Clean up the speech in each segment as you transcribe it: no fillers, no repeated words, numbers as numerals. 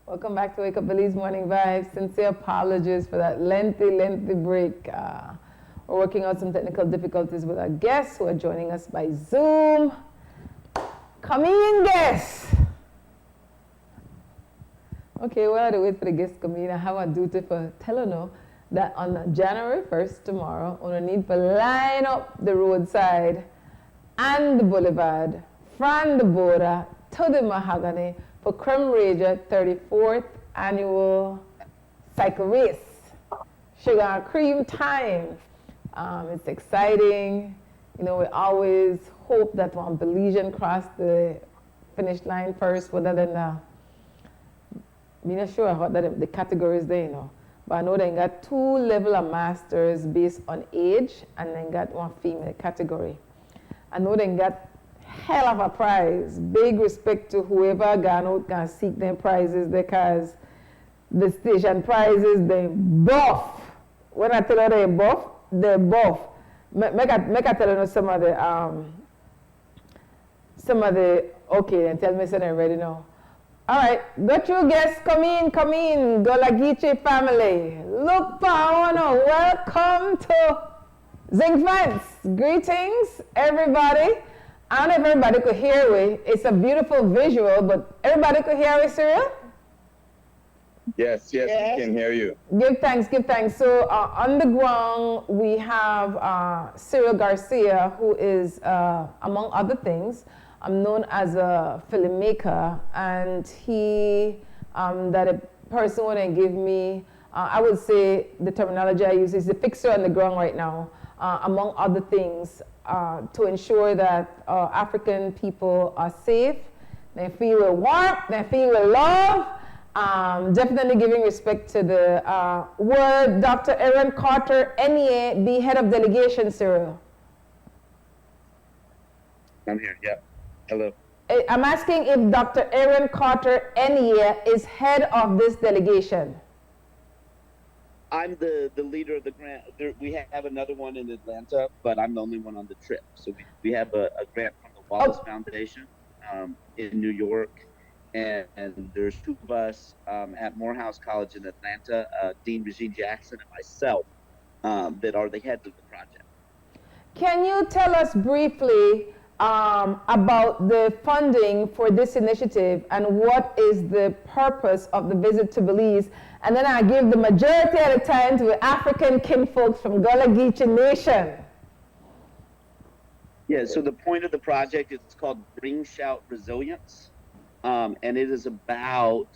Welcome back to Wake Up Belize Morning Vibes. Sincere apologies for that lengthy break. We're working out some technical difficulties with our guests who are joining us by Zoom. Come in, guests. Okay, while I wait for the guests to come in, I have a duty for telling you that on January 1st, tomorrow, we need to line up the roadside and the boulevard from the border to the Mahogany for Creme Ranger 34th annual cycle race. Sugar and cream time. It's exciting. You know, we always hope that one Belizean cross the finish line first, rather than I'm not sure how that the categories there, you know. But I know they got 2 level of masters based on age, and then got 1 female category. I know they got hell of a prize. Big respect to whoever gone out can seek them prizes, because the station prizes, they buff. When I tell you they buff, they buff. Make I tell you some of the, okay, then tell me so they're ready now. All right, got you guests, come in, Gullah Geechee family. Look, Paono, welcome to Zinc Fence. Greetings, everybody. I don't know if everybody could hear me. It's a beautiful visual, but everybody could hear me, Cyril? Yes, we can hear you. Give thanks. So on the ground, we have Cyril Garcia, who is, among other things, known as a filmmaker, and he, that a person wouldn't give me, I would say the terminology I use is the fixer on the ground right now, among other things, to ensure that African people are safe, they feel with warmth, they feel with love. Definitely giving respect to the word Dr. Aaron Carter, NEA, be head of delegation, Cyril. I'm here, yeah. Hello. I'm asking if Dr. Aaron Carter, NEA, is head of this delegation. I'm the leader of the grant. We have another one in Atlanta, but I'm the only one on the trip. So we have a grant from the Wallace Foundation in New York, and there's 2 of us at Morehouse College in Atlanta, Dean Regine Jackson and myself, that are the heads of the project. Can you tell us briefly about the funding for this initiative and what is the purpose of the visit to Belize? And then I give the majority of the time to the African kinfolks from Gullah Geechee Nation. Yeah, so the point of the project is called Ring Shout Resilience, and it is about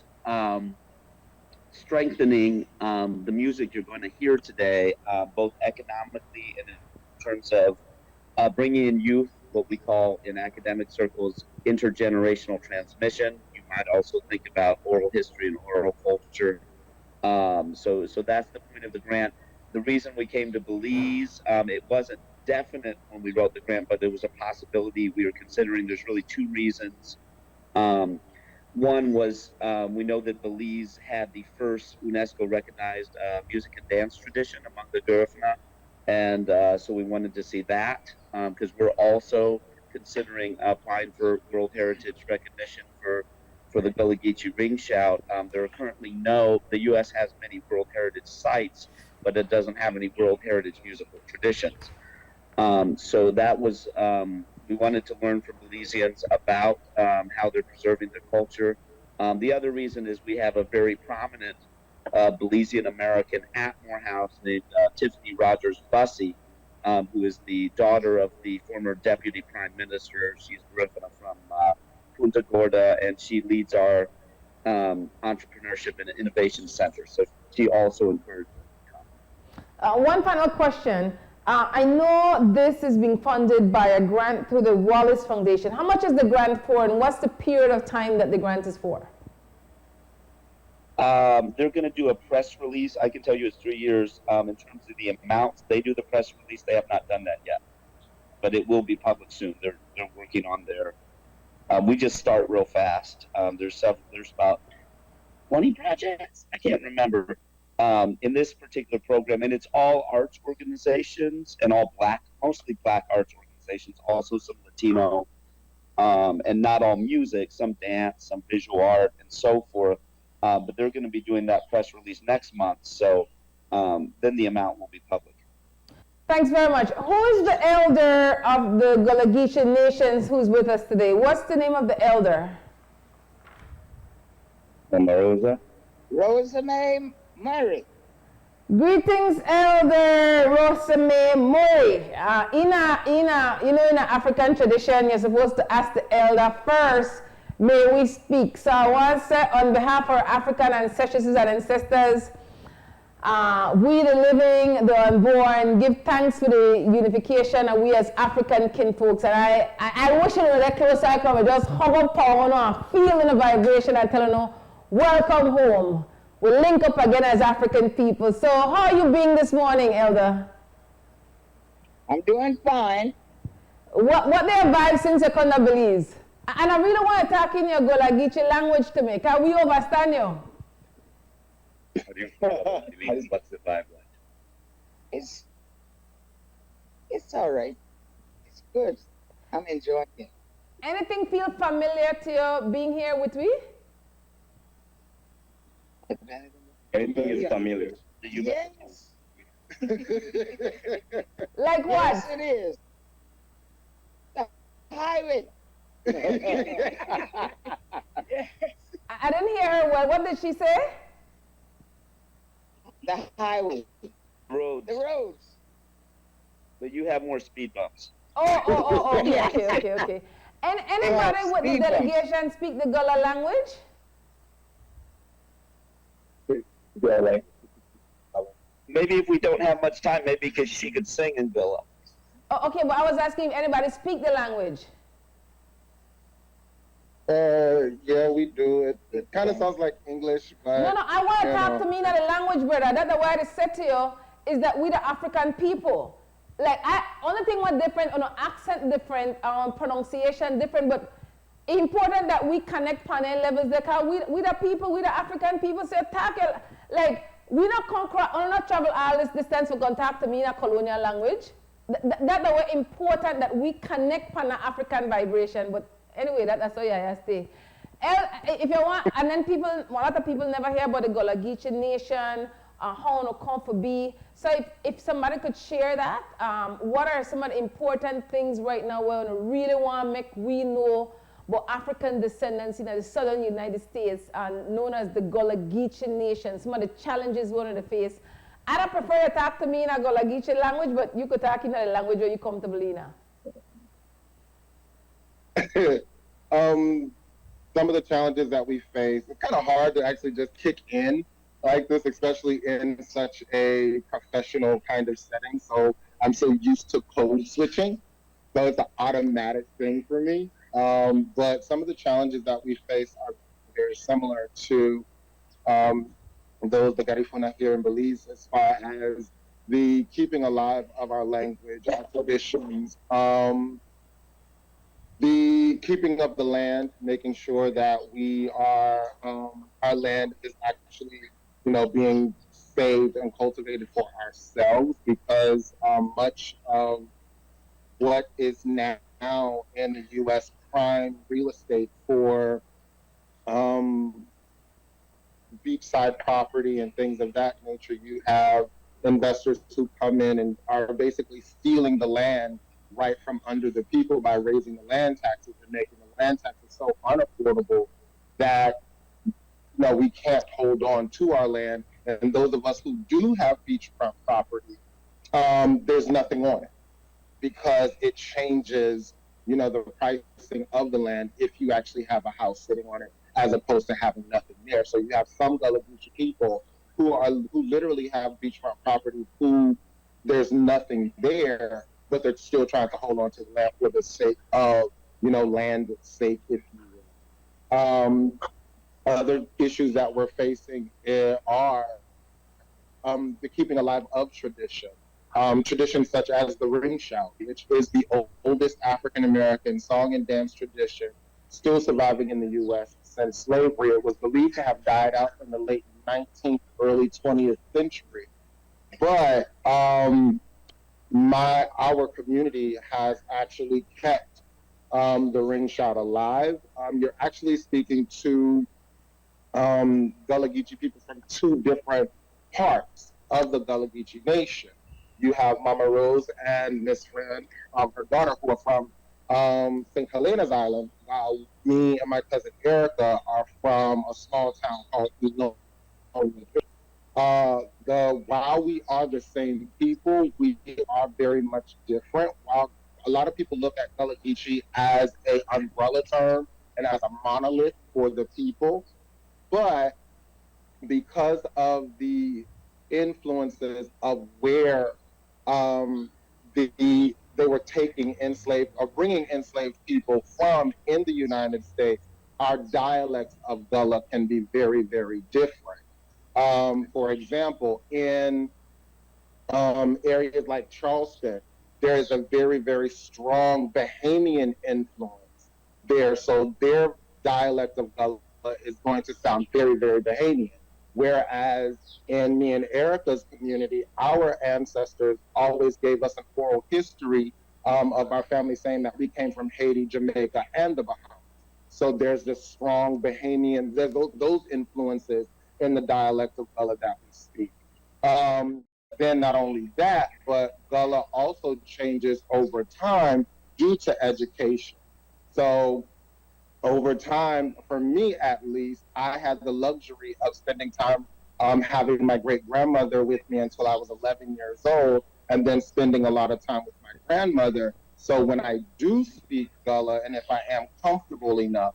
strengthening the music you're going to hear today, both economically and in terms of bringing in youth, what we call in academic circles intergenerational transmission. You might also think about oral history and oral culture. So that's the point of the grant. The reason we came to Belize, it wasn't definite when we wrote the grant, but there was a possibility we were considering. There's really 2 reasons. One was we know that Belize had the first UNESCO recognized music and dance tradition among the Gurfna, and so we wanted to see that, because we're also considering applying for World Heritage recognition for the Gullah Geechee Ring Shout. There are currently the U.S. has many World Heritage sites, but it doesn't have any World Heritage musical traditions. So that was, we wanted to learn from Belizeans about how they're preserving their culture. The other reason is we have a very prominent Belizean American at Morehouse named Tiffany Rogers Bussey, who is the daughter of the former Deputy Prime Minister. She's Griffin from Punta Gorda, and she leads our entrepreneurship and innovation center. So she also encouraged me to come. One final question. I know this is being funded by a grant through the Wallace Foundation. How much is the grant for, and what's the period of time that the grant is for? They're going to do a press release. I can tell you it's 3 years. In terms of the amounts, they do the press release. They have not done that yet, but it will be public soon. They're working on their. We just start real fast. There's about 20 projects. I can't remember in this particular program, and it's all arts organizations and all mostly black arts organizations. Also some Latino, and not all music. Some dance, some visual art, and so forth. but they're going to be doing that press release next month. So then the amount will be public. Thanks very much. Who is the elder of the Gullah Geechee nations who's with us today? What's the name of the elder? Rosa. Rosamay Murray. Greetings, Elder Rosamay Murray. In a African tradition, you're supposed to ask the elder first, may we speak. So I want to say on behalf of our African ancestors and ancestors, we the living, the unborn, give thanks for the unification and we as African kinfolks. And I wish you were that close I come and just hug up power and feeling the vibration and telling you, welcome home. We'll link up again as African people. So how are you being this morning, Elder? I'm doing fine. What their vibes since you couldn't believe? And I really want to talk in your Gullah Geechee language to me. Can we understand you? What do you mean? What's the vibe like? It's all right. It's good. I'm enjoying it. Anything feel familiar to you being here with me? Anything is familiar. Yes. Like what? Yes, it is. The highway. I didn't hear her well. What did she say? The highway. Roads. The roads. But you have more speed bumps. Oh, okay. And anybody with the delegation speak the Gullah language? Yeah, like. Maybe if we don't have much time, maybe because she could sing in Gullah. Oh, okay, but I was asking if anybody speak the language. Yeah, we do. It kind of sounds like English, but No, I want to talk to me in the language, brother. That's the way I said to you is that we the African people. Like, only thing was different, accent different, pronunciation different, but important that we connect panel levels. Because we the people, we the African people say talk like we not conquer, or not travel all this distance for going to talk to me in a colonial language. That's the way important that we connect pan African vibration. But anyway, that's how I stay. If you want, and then a lot of people never hear about the Gullah Geechee nation, how to come for be. So if somebody could share that, what are some of the important things right now we really want to make we know about African descendants in the southern United States, known as the Gullah Geechee nation, some of the challenges we want to face. I don't prefer to talk to me in a Gullah Geechee language, but you could talk in a language where you're comfortable in. Some of the challenges that we face, it's kind of hard to actually just kick in like this, especially in such a professional kind of setting. So I'm so used to code switching. So it's an automatic thing for me. But some of the challenges that we face are very similar to those the Garifuna here in Belize, as far as the keeping alive of our language, our traditions, the keeping of the land, making sure that we are, our land is actually, being saved and cultivated for ourselves, because much of what is now in the U.S. prime real estate for beachside property and things of that nature, you have investors who come in and are basically stealing the land right from under the people by raising the land taxes and making the land taxes so unaffordable that we can't hold on to our land. And those of us who do have beachfront property, there's nothing on it, because it changes, the pricing of the land if you actually have a house sitting on it, as opposed to having nothing there. So you have some Gullah Geechee people who literally have beachfront property who there's nothing there, but they're still trying to hold on to the land for the sake of, land sake, if you will. Other issues that we're facing are the keeping alive of tradition. Traditions such as the ring shout, which is the oldest African-American song and dance tradition still surviving in the U.S. since slavery. It was believed to have died out in the late 19th, early 20th century. But our community has actually kept the ring shout alive. You're actually speaking to Gullah Geechee people from two different parts of the Gullah Geechee Nation. You have Mama Rose and Miss Fran, her daughter, who are from St. Helena's Island, while me and my cousin Erica are from a small town called Eno. The while we are the same people, we are very much different. While a lot of people look at Gullah Geechee as a umbrella term and as a monolith for the people, but because of the influences of where they were taking enslaved or bringing enslaved people from in the United States, our dialects of Gullah can be very, very different. For example, in areas like Charleston, there is a very, very strong Bahamian influence there. So their dialect of Gullah is going to sound very, very Bahamian. Whereas in me and Erica's community, our ancestors always gave us an oral history of our family saying that we came from Haiti, Jamaica, and the Bahamas. So there's this strong Bahamian, there's those influences in the dialect of Gullah that we speak. Then not only that, but Gullah also changes over time due to education. So over time, for me at least, I had the luxury of spending time having my great grandmother with me until I was 11 years old, and then spending a lot of time with my grandmother. So when I do speak Gullah, and if I am comfortable enough,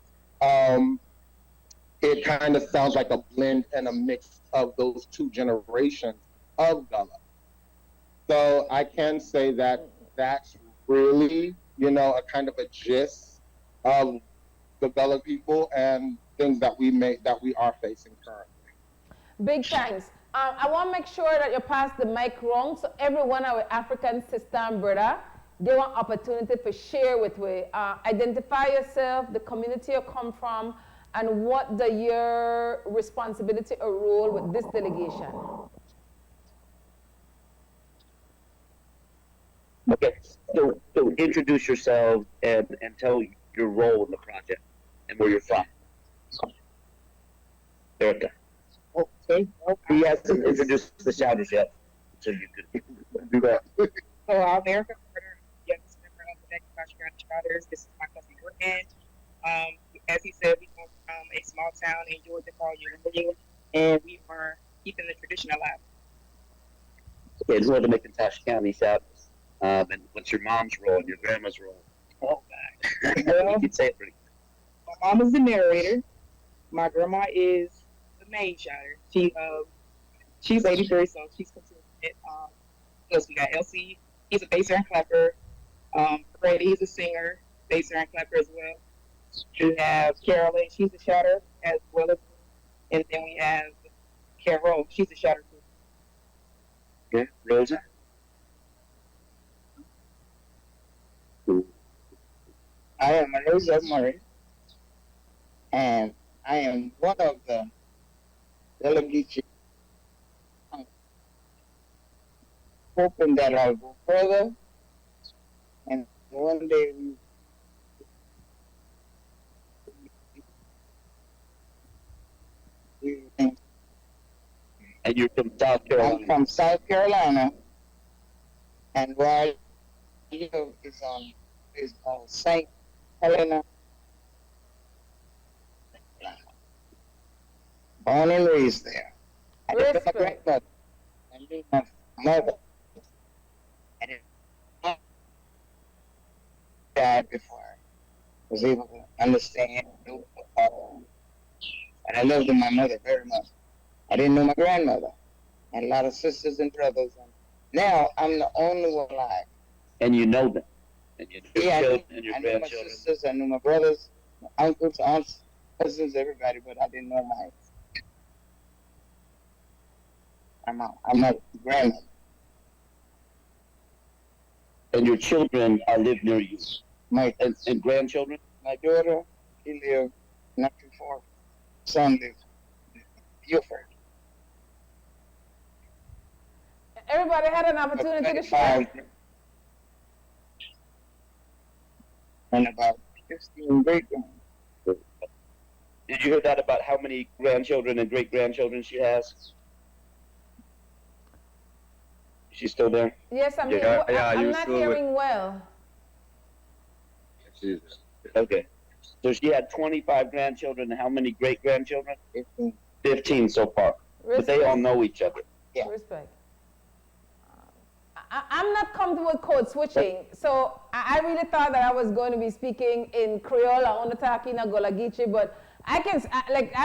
it kind of sounds like a blend and a mix of those two generations of Gullah. So I can say that that's really, a kind of a gist of the Gullah people and things that we are facing currently. Big thanks. I want to make sure that you pass the mic wrong so everyone, our African sister and brother, they want opportunity to share with we. Identify yourself, the community you come from, and what your responsibility or role with this delegation. Okay, so introduce yourself and tell your role in the project and where you're from. Erica. Okay. He hasn't introduced the shouters yet, so you could do that. So I'm Erica Carter, youngest member of the Macintosh County Charters. This is my cousin Jordan. As he said, we come from a small town in Georgia called Union, and we are keeping the tradition alive. Okay, who are the McIntosh County shouters? And what's your mom's role and your grandma's role? Oh, God. You can say it pretty. My mom is the narrator. My grandma is the main shouter. She's 83, so she's continuing it. Plus we got Elsie. He's a basser and clapper. Freddie, he's a singer, basser and clapper as well. We have Carolyn, she's a shouter as well as, and then we have Carol, she's a shouter too. Okay, Rosa. I am Rosa Murray, and I am one of the delegates. Hoping that I'll go further, and one day And you're from South Carolina. I'm from South Carolina, and where I live is on St. Helena. Born and raised there. I lived with my grandmother. I lived with my mother. I didn't died before I was able to understand. And I loved my mother very much. I didn't know my grandmother. I had a lot of sisters and brothers. And now I'm the only one alive. And you know them. And your children and your I knew my grandchildren. sisters, I knew my brothers, my uncles, aunts, cousins, everybody, but I didn't know my grandmother. And your children live near you. And grandchildren? My daughter, she lived not too far. Son lived in Guilford. Everybody had an opportunity to share. And about 15 great grands. Did you hear that about how many grandchildren and great grandchildren she has? She's still there? Yes, I'm Yeah, here. yeah, I'm you not still with- hearing well. Jesus. Okay. So she had 25 grandchildren. How many great grandchildren? 15. 15 so far. But they all know each other. Yeah. Respect. I'm not comfortable with code switching, so I really thought that I was going to be speaking in Creole. I want to talk in Gullah Geechee, but I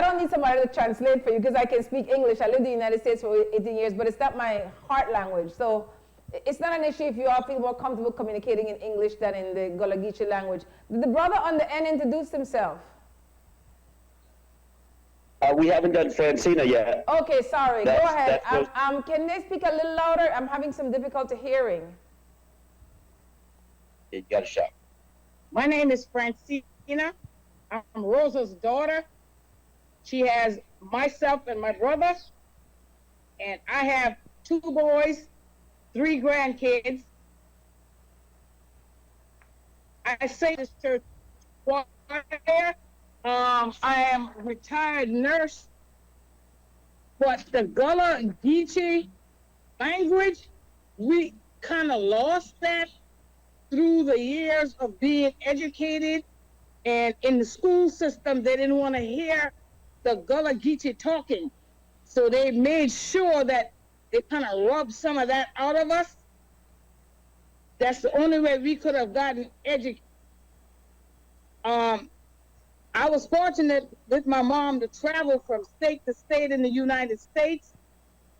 don't need somebody to translate for you because I can speak English. I lived in the United States for 18 years, but it's not my heart language. So it's not an issue if you all feel more comfortable communicating in English than in the Gullah Geechee language. Did the brother on the end introduce himself? We haven't done Francina yet. Okay, sorry. Go ahead. That's Can they speak a little louder? I'm having some difficulty hearing. You got a shot. My name is Francina. I'm Rosa's daughter. She has myself and my brother. And I have 2 boys, 3 grandkids. I say this church choir. I am a retired nurse. But the Gullah Geechee language, we kind of lost that through the years of being educated, and in the school system, they didn't want to hear the Gullah Geechee talking. So they made sure that they kind of rubbed some of that out of us. That's the only way we could have gotten educated. I was fortunate with my mom to travel from state to state in the United States,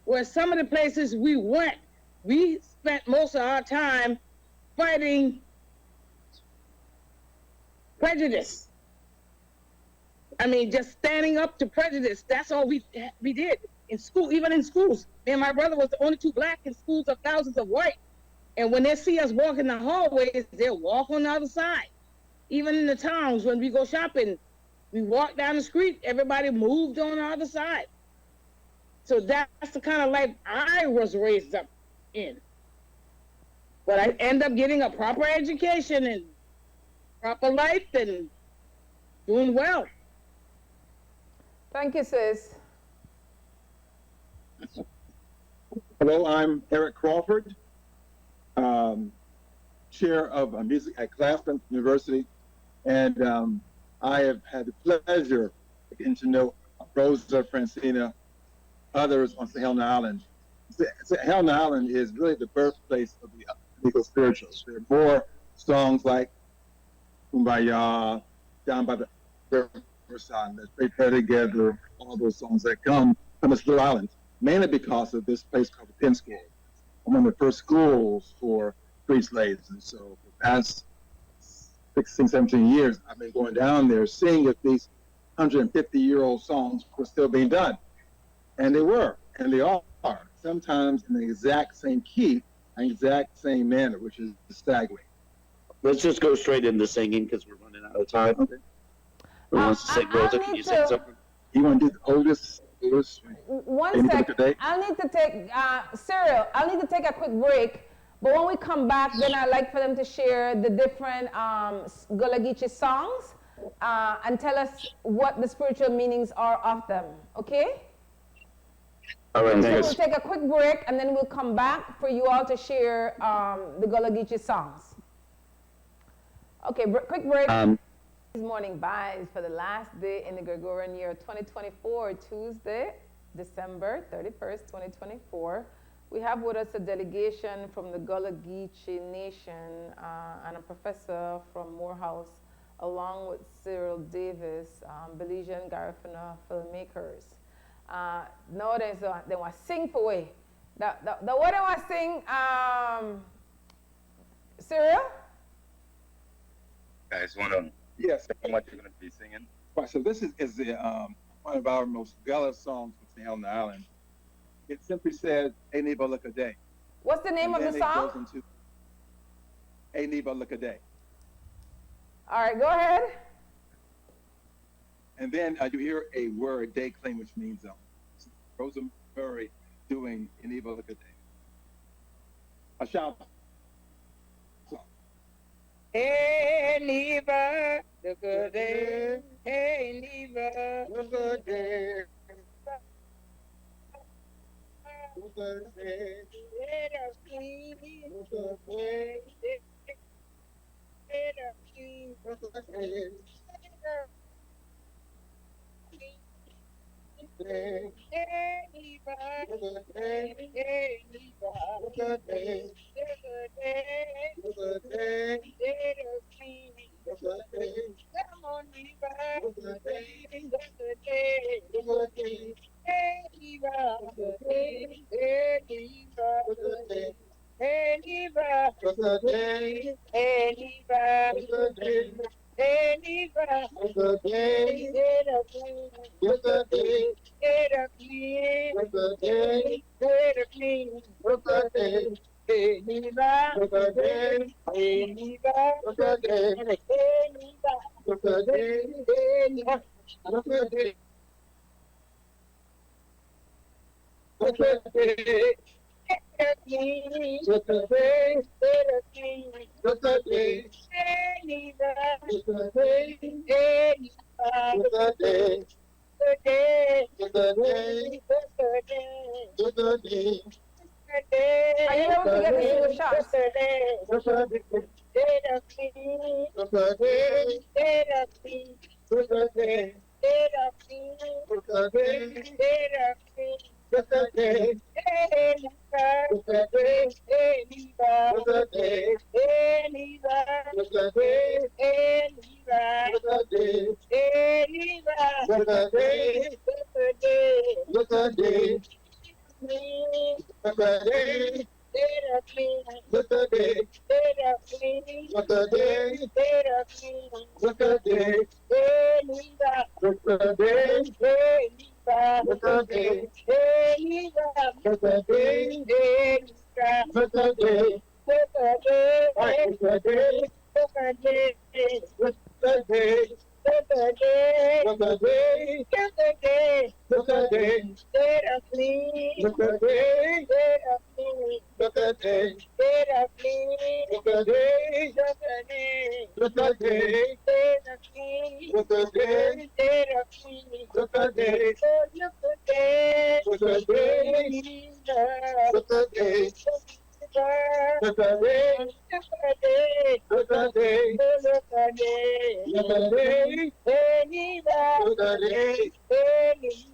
where some of the places we went, we spent most of our time fighting prejudice. I mean, just standing up to prejudice. That's all we did in school, even in schools. Me and my brother was the only 2 black in schools of thousands of white. And when they see us walking the hallways, they'll walk on the other side. Even in the towns, when we go shopping, we walk down the street, everybody moved on the other side. So that's the kind of life I was raised up in. But I end up getting a proper education and proper life and doing well. Thank you, sis. Hello, I'm Eric Crawford, chair of music at Claflin University, and I have had the pleasure of getting to know Rosa, Francina, others on Helena Island. Helena Island is really the birthplace of the legal spirituals. There are more songs like Kumbaya, Down by the Riverside, Let's Pray Prayer Together, all those songs that come from this little island, mainly because of this place called the Penn School. One of the first schools for free slaves. And so for the past 16, 17 years, I've been going down there seeing if these 150-year-old songs were still being done. And they were, and they are, sometimes in the exact same key and exact same manner, which is staggering. Let's just go straight into singing because we're running out of time. Okay. Who wants to sing? Rosa, can you sing something? You want to do the oldest? One sec. I'll need to take, Cyril, I'll need to take a quick break. But when we come back, then I'd like for them to share the different Gullah Geechee songs and tell us what the spiritual meanings are of them. Okay? All right, So thanks. we'll take a quick break and then we'll come back for you all to share the Gullah Geechee songs. Okay, quick break. These morning vibes for the last day in the Gregorian year 2024, Tuesday, December 31st, 2024. We have with us a delegation from the Gullah Geechee Nation and a professor from Morehouse, along with Cyril Davis, Belizean Garifuna filmmakers. Nowadays, they want to sing for way. The what they want to sing, Cyril? Guys, want to Yes. how much you're going to be singing? Right, so this is the, one of our most Gullah songs from Helena Island. It simply says, "A Nebo Look a Day." What's the name of the song? It goes into "A Nebo Look a Day." All right, go ahead. And then you hear a word, day claim, which means Rosa Murray doing "A Nebo Look a Day." A shout. Hey, neighbor, look a day. Hey, neighbor, look a day. Look a day. Let us see. Look a day. Let us see. Look a day. Hey, neighbor, look a day. Hey, neighbor, look a day. Look a day. Look a day. Let us see. Look a day. Come on, neighbor. Look a day. Look a day. Look a day. Hey, neighbor. Look a day. Hey, neighbor. Look a day. Hey, neighbor. Look a day. Hey, neighbor. Look a day. Hey, neighbor. Look a day. Let us see. Look a day. Let us see. Look a day. Let us see. Look a day. Hey, neighbor. Look a day. Hey, neighbor. Look a day. Hey, neighbor. Look a day. Hey, neighbor. Look a day. Look a day. Look a day. Look a day. Hey, neighbor. Look a day. Hey, neighbor. Look a day. Look a day. Look a day. Look a day. Are you able to get the single shots? Look at this. Look at this. Look at this. Look at this. Look at this. Look at this. Look at this. Look at this. Look at this. Look at this. Look at this. Look at this. Look at this. Look at this. Look at this. Let us leave. Look at this. Let us leave. Look at this. Let us leave. Look at this. Look at this. Let us leave. Look at this. Let us leave. Look at this. Look at this. Look at this. Look at this. Look at this. Look at this. Look at this. Look at this.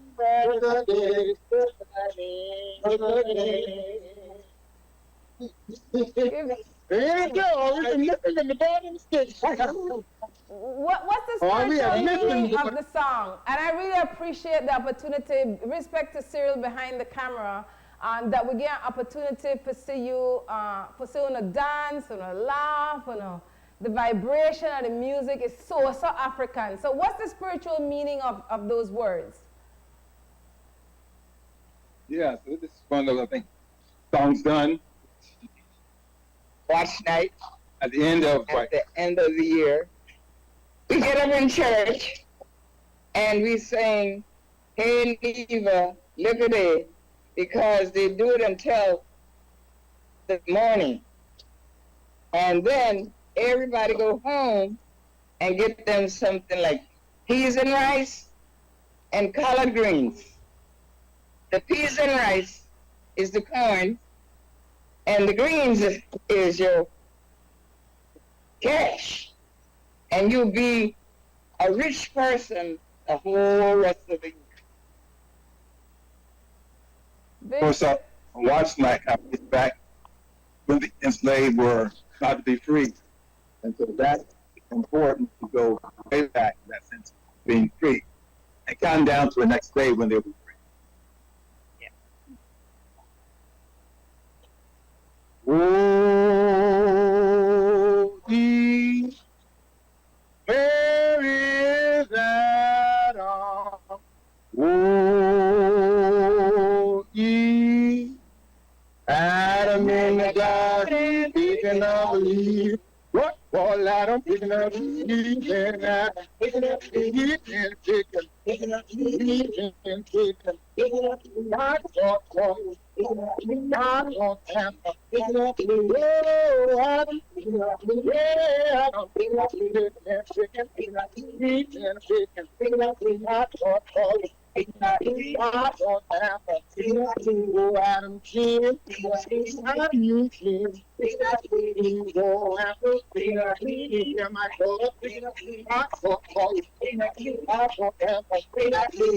Look at this. Look at this. Look at this. There you go. We can listen in the bottom stick. What's the spiritual meaning of the song? And I really appreciate the opportunity, respect to Cyril behind the camera, that we get an opportunity to see you, on a dance, on a laugh, on the vibration of the music is so African. So what's the spiritual meaning of those words? Yeah, so this is one of those, I think, songs done. Watch night. At the end of the end of the year, we get up in church and we sing, "Hey Neva, look at it," because they do it until the morning, and then everybody go home and get them something like peas and rice and collard greens. The peas and rice is the corn, and the greens is your cash, and you'll be a rich person the whole rest of the year. Of course, watch night comes back when the enslaved were about to be free. And so that's important to go way back in that sense of being free and count down to the next day when they'll be free. Yeah. Oh, where is Adam? Oh, Adam in the garden, picking up leaves. What? Well, Adam picking up leaves, and picking Meat and chicken, meat and chicken, not for corn, not for pepper. Oh, Adam, yeah, Adam, meat and chicken, meat and chicken, not for corn. Not for pepper. Oh, Adam, Jim, Adam, you Jim. Go after, hear my God, not for corn, not for pepper.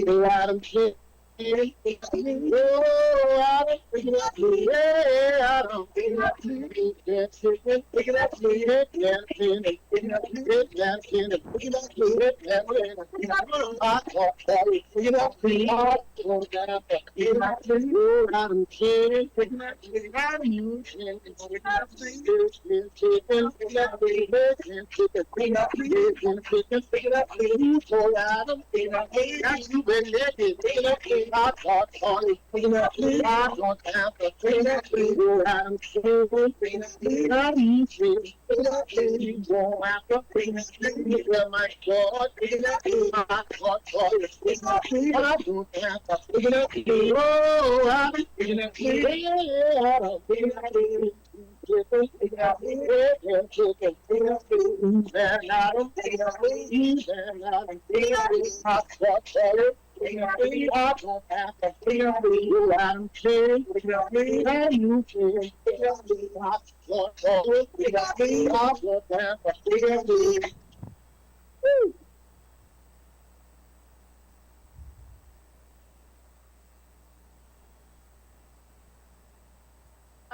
Oh, Adam, Jim. Oh, Adam, yeah, Adam,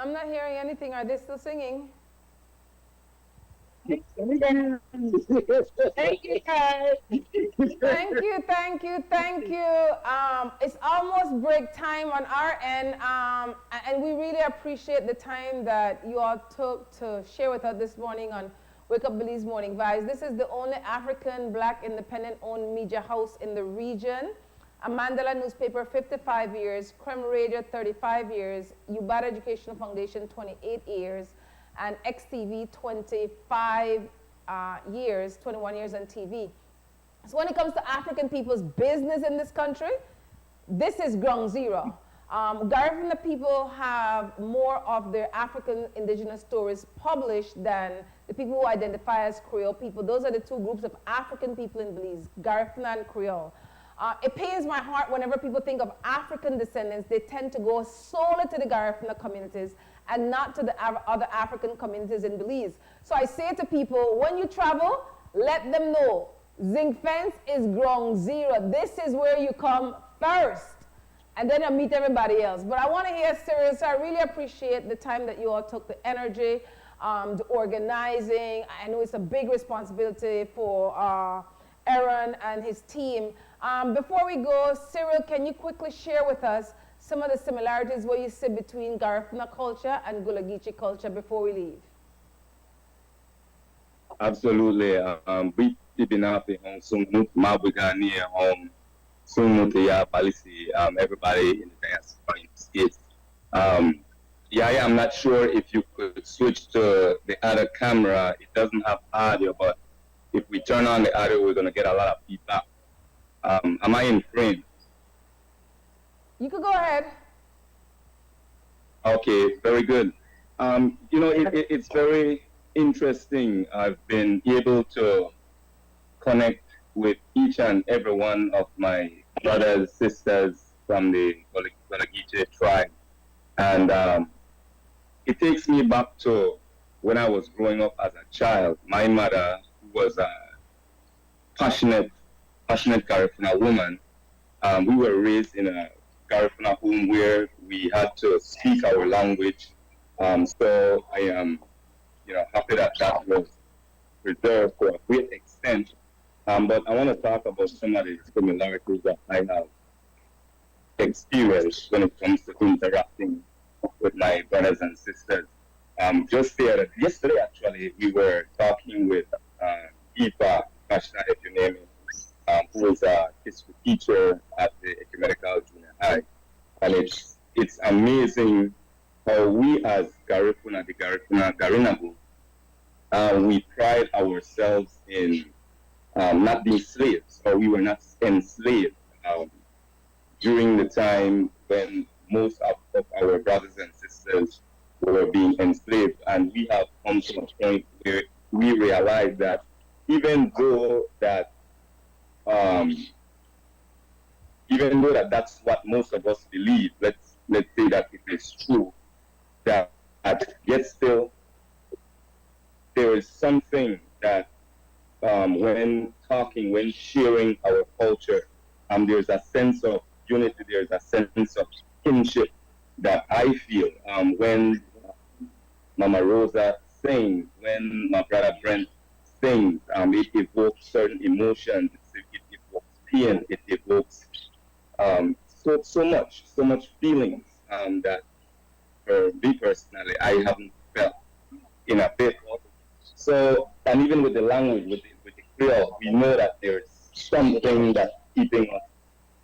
I'm not hearing anything. Are they still singing? Thank you, guys. Thank you, thank you, thank you. It's almost break time on our end, and we really appreciate the time that you all took to share with us this morning on Wake Up Belize Morning Vibes. This is the only African Black independent-owned media house in the region. A Mandela newspaper, 55 years, Creme Radio, 35 years, UB Educational Foundation, 28 years, and XTV, 25 years, 21 years on TV. So when it comes to African people's business in this country, this is ground zero. Garifuna people have more of their African indigenous stories published than the people who identify as Creole people. Those are the two groups of African people in Belize, Garifuna and Creole. It pains my heart whenever people think of African descendants, they tend to go solely to the Garifuna communities and not to the other African communities in Belize. So I say to people, when you travel, let them know, Zinc Fence is ground zero. This is where you come first, and then you meet everybody else. But I want to hear Cyril, so I really appreciate the time that you all took, the energy, the organizing. I know it's a big responsibility for Aaron and his team. Before we go, Cyril, can you quickly share with us some of the similarities what you see between Garifuna culture and Gullah Geechee culture before we leave? Absolutely. Binafi on Sumut Mabugani Sumut Ya Palisi, everybody in the diaspora in the States. Yeah, I'm not sure if you could switch to the other camera. It doesn't have audio, but if we turn on the audio, we're gonna get a lot of feedback. Am I in frame? You could go ahead. Okay, very good. You know, it's very interesting. I've been able to connect with each and every one of my brothers, sisters from the Gullah Geechee tribe. And it takes me back to when I was growing up as a child. My mother was a passionate Garifuna woman. We were raised in a Garifuna home where we had to speak our language. So I am, happy that that was preserved to a great extent. But I want to talk about some of the similarities that I have experienced when it comes to interacting with my brothers and sisters. Yesterday, actually, we were talking with Eva Kashna, if you name it, who is a history teacher at the Ecumenical Junior High. And it's amazing how we as Garifuna, the Garinagu, we pride ourselves in not being slaves, or we were not enslaved during the time when most of our brothers and sisters were being enslaved. And we have come to a point where we realize that even though that's what most of us believe, let's say that it is true, that yet still there is something that when talking, when sharing our culture, there's a sense of unity, there's a sense of kinship that I feel when Mama Rosa sings, when my brother Brent sings. It evokes certain emotions, it evokes pain, it evokes so much feelings that for me personally I haven't felt in a bit. So, and even with the language, with the Creole, we know that there's something that's keeping us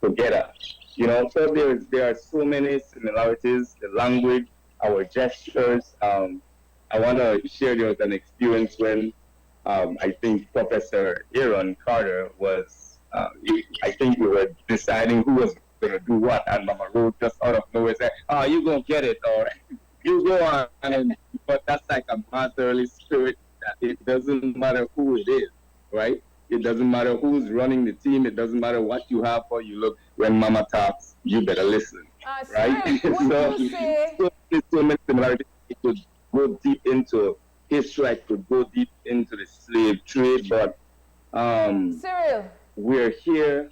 together. You know, so there are so many similarities, the language, our gestures. I want to share there was an experience when I think Professor Aaron Carter was, I think we were deciding who was going to do what, and Mama Rose just out of nowhere said, "Oh, you gonna get it," or "You go on." And but that's like a motherly spirit that it doesn't matter who it is, right? It doesn't matter who's running the team. It doesn't matter what you have or you look. When Mama talks, you better listen, right? So many similarities. It could go deep into history. I could go deep into the slave trade, but Cyril, we're here.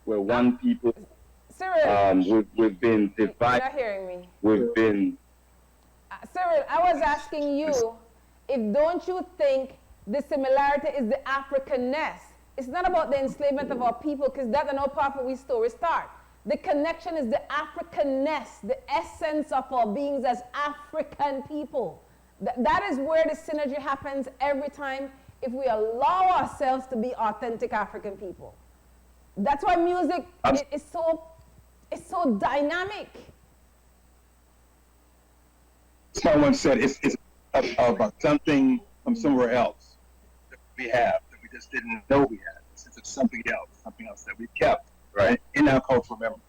We're one people. Cyril, we've been divided. you're not hearing me. We've been. Cyril, I was asking you if don't you think the similarity is the Africanness? It's not about the enslavement of our people, because that's no part of our story start. The connection is the Africanness, the essence of our beings as African people. That is where the synergy happens every time if we allow ourselves to be authentic African people. That's why music is so dynamic. Someone said it's about something from somewhere else that we have that we just didn't know we had. It's something else that we kept, right, in our cultural memory.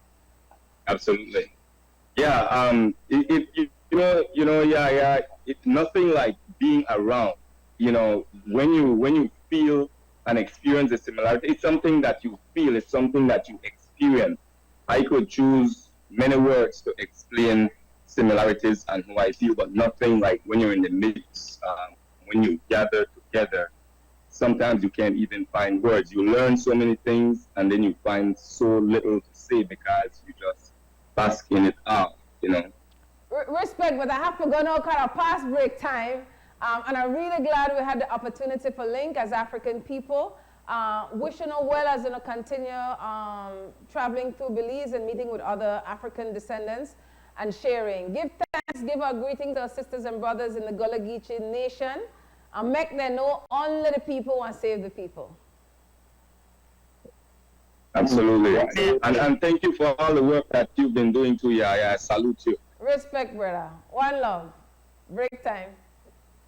Absolutely. Yeah. It's nothing like being around. You know, when you feel and experience a similarity, it's something that you feel. It's something that you experience. I could choose many words to explain similarities and who I feel, but nothing like when you're in the mix, when you gather together. Sometimes you can't even find words. You learn so many things, and then you find so little to say because you just bask in it out, you know. Respect, but I have to go now kind of past break time. And I'm really glad we had the opportunity for link as African people. Wishing you well as you continue traveling through Belize and meeting with other African descendants and sharing. Give thanks, give our greetings to our sisters and brothers in the Gullah Geechee nation, and make them know only the people want to save the people. Absolutely. And thank you for all the work that you've been doing too. Yeah, I salute you. Respect, brother. One love. Break time.